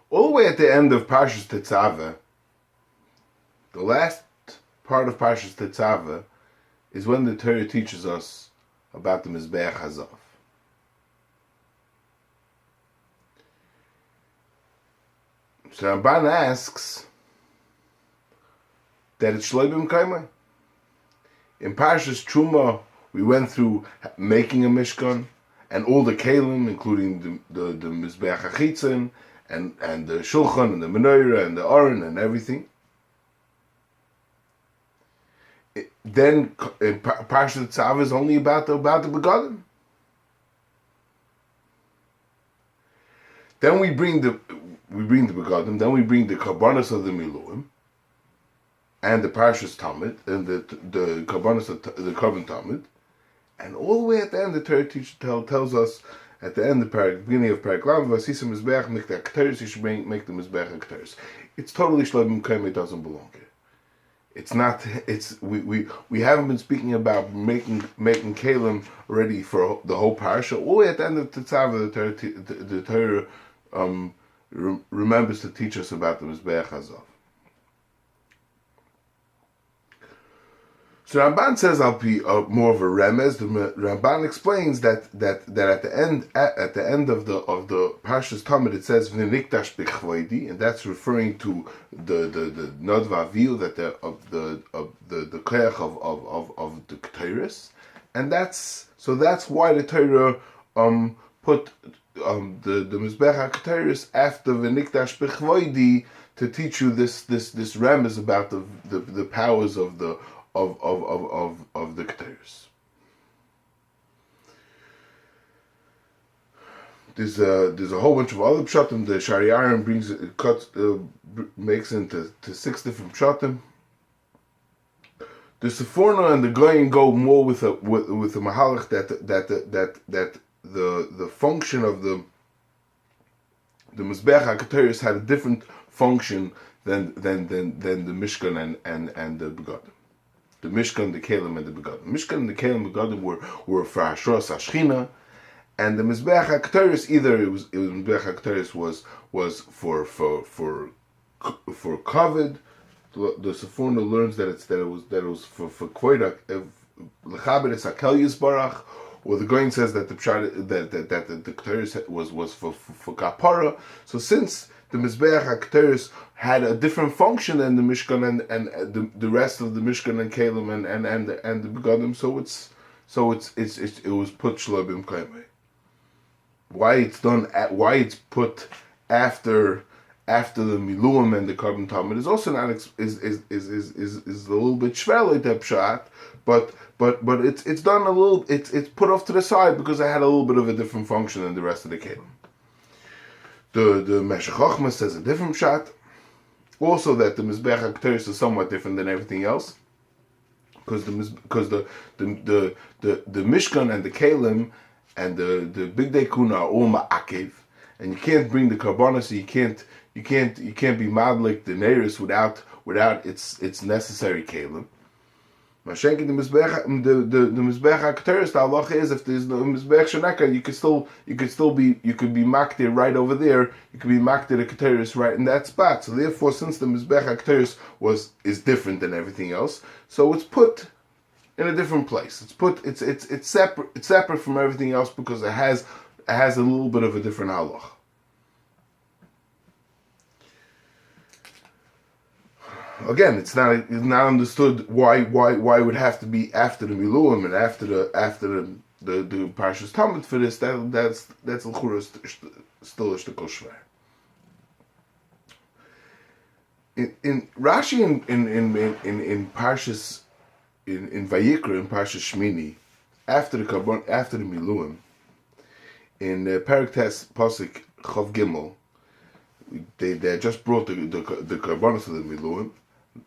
All the way at the end of Parshas Tetzaveh, the last part of Parshas Tetzaveh is when the Torah teaches us about the Mizbeach Hazav. So Ramban asks that it's Shloibim Kaimai. In Parshas Terumah, we went through making a Mishkon and all the keilim, including the Mizbeach Haketores and the Shulchan and the Menorah and the Aron and everything. Then Parshas Tetzaveh is only about the begadim. Then we bring the begadim. Then we bring the karbanos of the Miluim and the Parshas Tamid and the karbanos of the Karbon Tamid, and all the way at the end, the Torah teacher tells us at the end, the beginning of Parak Lav, Vasisa Mizbeach Haketores, you should make the Mizbeach Haketores. It's totally Shloibim Kaimai. It doesn't belong here. It's not. It's we haven't been speaking about making keilim ready for the whole parsha. All the way at the end of Tetzaveh, the Torah remembers to teach us about the Mizbeach Hazav. So Ramban says, "I'll be more of a remez." The Ramban explains that at the end of the Parshas Tamid it says "V'nikdash b'chvoidi," and that's referring to the Nodva Aviu, that the koach of the Ketores, and that's why the Torah put the Mizbeach Haketores after V'nikdash b'chvoidi to teach you this remez about the powers of the Ketores. There's a whole bunch of other pshatim. The Shariarim makes into 6 different pshatim. The Sfornu and the Goyim go more with a mahalach that the function of the Mizbeach Haketores had a different function than the Mishkon and the begadim. The Mishkon, the keilim, and the begadim. Mishkon and the keilim and begadim were for Hashros Hashchina, and the Mizbeach Haketores Mizbeach Haketores was for kavod. The Sfornu learns that it was for kvoid lechabed es hakel yisbarach, or the Goyin says that the Ketores was for kapara. So since the Mizbeach Haketores had a different function than the Mishkon and the rest of the Mishkon and keilim and the begadim, so it was put Shloibim Kaimai. Why it's put after the Miluim and the Karbon Tamid is also not is a little bit shvel like pshat, but it's done a little. It's put off to the side because it had a little bit of a different function than the rest of the keilim. The Meshech Chochmah says a different pshat. Also, that the Mizbeach Haketores is somewhat different than everything else, because the Mishkon and the keilim and the Bigdei Kehunah are all ma'akev, and you can't bring the karbanos. So you can't be madlik the neiris without its necessary keilim. Mashenki the Mizbeach Haketores, the halacha is if there's no Mizbeach Sheneka, you could be makdir right over there. You could be makdir the Ketores right in that spot. So therefore, since the Mizbeach Haketores is different than everything else, so it's put in a different place. It's separate from everything else because it has a little bit of a different halacha. Again, it's not understood why it would have to be after the Miluim and after the Parshas Tamid for this. That's l'chura still a shtickle shver. In Rashi in Parshas in Vayikra in Parshas Shmini after the Miluim in Parak Tes Pasuk Chav Gimel, they just brought the karbanos of the Miluim.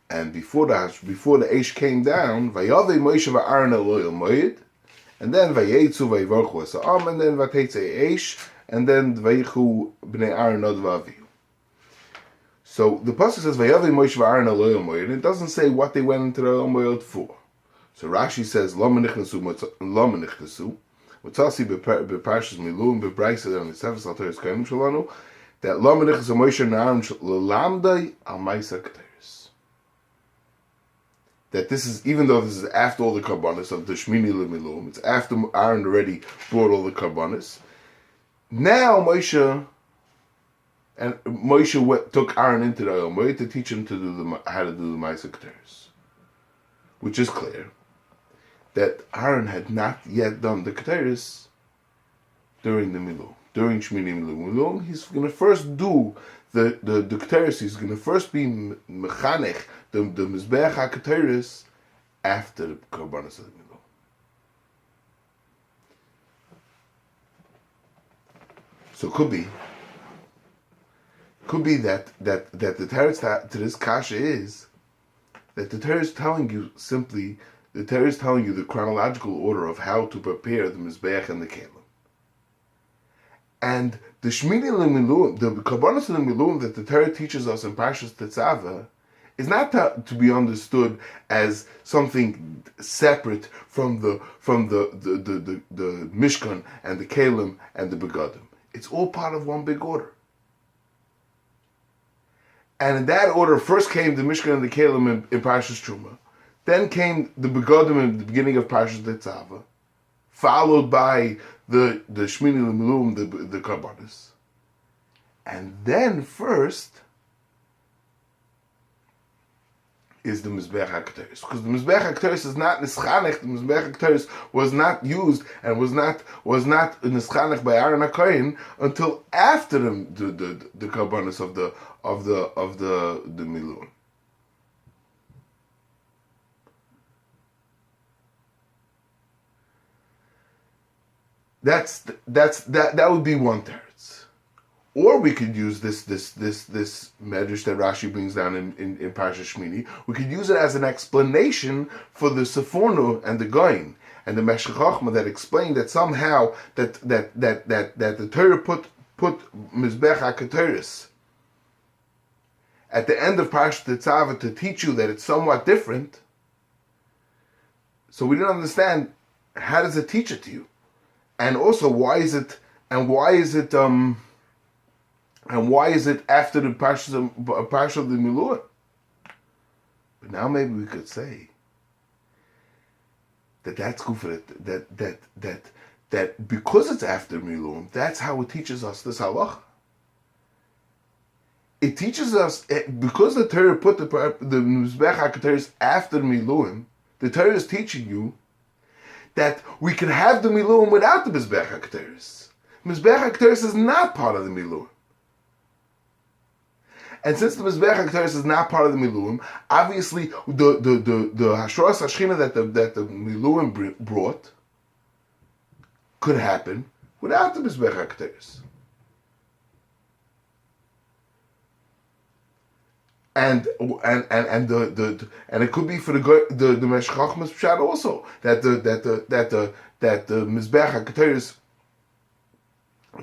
And before the Eish came down, Vayavei Moshe va'Aaron el Ohel Moed, and then Vayetzu Vayivarchu es ha'am, and then Vatetzei Eish, and then Vayichu b'nei Aaron Nodva Avihu. So the pasuk says Vayavei Moshe va'Aaron el Ohel Moed, and it doesn't say what they went into the Ohel Moed for. So Rashi says Lo menichnasu Motzasi beParshas Miluim beBraisa on the Sefer Salteres Keilim Shalanu, that Lamanich Moshe Naaron Lamdai Al Ma'aseh Haketores. That this is, even though this is after all the karbanos of the Shmini Miluim, it's after Aaron already brought all the karbanos. Now Moshe took Aaron into the Oyel to teach him to do how to do the Ma'aseh Haketores, which is clear that Aaron had not yet done the Ketores during the Miluim, during Shmini Miluim. He's going to first do the Ketores. He's going to first be mechanech the Mizbeach Haketores after the karbanos of the Miluim. So it could be that the Torah to this kasha is that the Torah is telling you simply, the Torah is telling you the chronological order of how to prepare the Mizbeach and the keilim. And the Shmini Miluim, the karbanos of the Miluim that the Torah teaches us in Parshas Tetzaveh, is not to be understood as something separate from the Mishkon and the keilim and the begadim. It's all part of one big order. And in that order, first came the Mishkon and the keilim in Parshas Terumah. Then came the begadim in the beginning of Parshas Tetzaveh, followed by the Shmini Miluim, the karbanos. And then first is the Mizbeach Haketores, because the Mizbeach Haketores is not nischanech. The Mizbeach Haketores was not used and was not nischanech by Aaron HaKohen until after the karbanos of the Miluim. That would be one teretz. Or we could use this medrash that Rashi brings down in Parshas Shmini. We could use it as an explanation for the Sfornu and the Goyin and the Mishkon Chachma that explained that somehow that the Torah put Mizbeach Haketores at the end of Parshas Tetzaveh to teach you that it's somewhat different. So we didn't understand, how does it teach it to you? And also, why is it after the Parshas of the Miluim? But now maybe we could say that's good for it. That because it's after Miluim, that's how it teaches us this halacha. It teaches us, because the Torah put the Mizbeach Haketores after Miluim. The Torah is teaching you that we can have the Miluim without the Mizbeach Haketores. Mizbeach Haketores is not part of the Miluim. And since the Mizbeach Haketores is not part of the Miluim, obviously the Hashras Hashchina that the Miluim brought could happen without the Mizbeach Haketores. And it could be for the Meshech Chachmas Pshat also that the Mizbeach Haketores,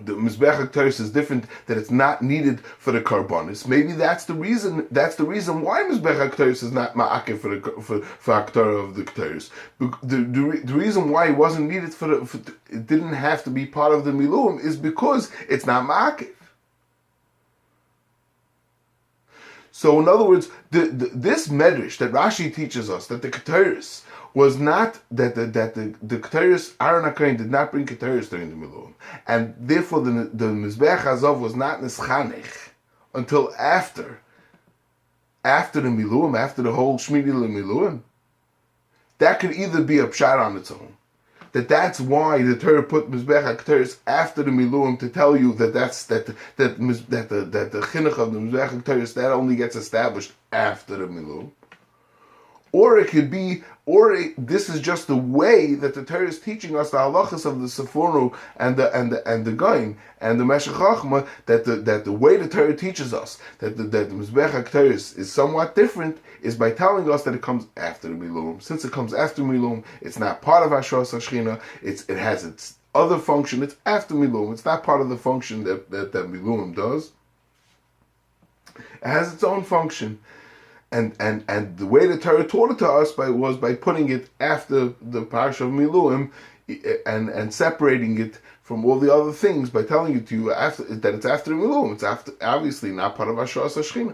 the Mizbeach Haketores is different, that it's not needed for the karbanos. Maybe that's the reason. That's the reason why Mizbeach Haketores is not ma'akev for Haketores of the Ketores. The reason why it wasn't needed it didn't have to be part of the Miluim is because it's not ma'akev. So in other words, this medrash that Rashi teaches us, that the Ketores was not, that the Ketores, Aaron HaKohen did not bring Ketores during the Miluim, and therefore the Mizbeach Hazov was not nischanech until after the Miluim, after the whole Shmini Miluim. That could either be a pshat on its own, that's why the Torah put Mizbeach Haketores after the Miluim to tell you that the chinuch of the Mizbeach Haketores that only gets established after the Miluim. Or it could be, this is just the way that the Torah is teaching us the halachas of the Sfornu and the Goyin and the Meshech Chachma, that the way the Torah teaches us that the Mizbeach Haketores is somewhat different is by telling us that it comes after the Miluim. Since it comes after Miluim, it's not part of Hashras Hashchina. It has its other function. It's after Miluim. It's not part of the function that Miluim does. It has its own function. And the way the Torah taught it to us was by putting it after the Parsha of Miluim and separating it from all the other things by telling you to you after that it's after Miluim. It's after, obviously not part of Hashras HaShechina.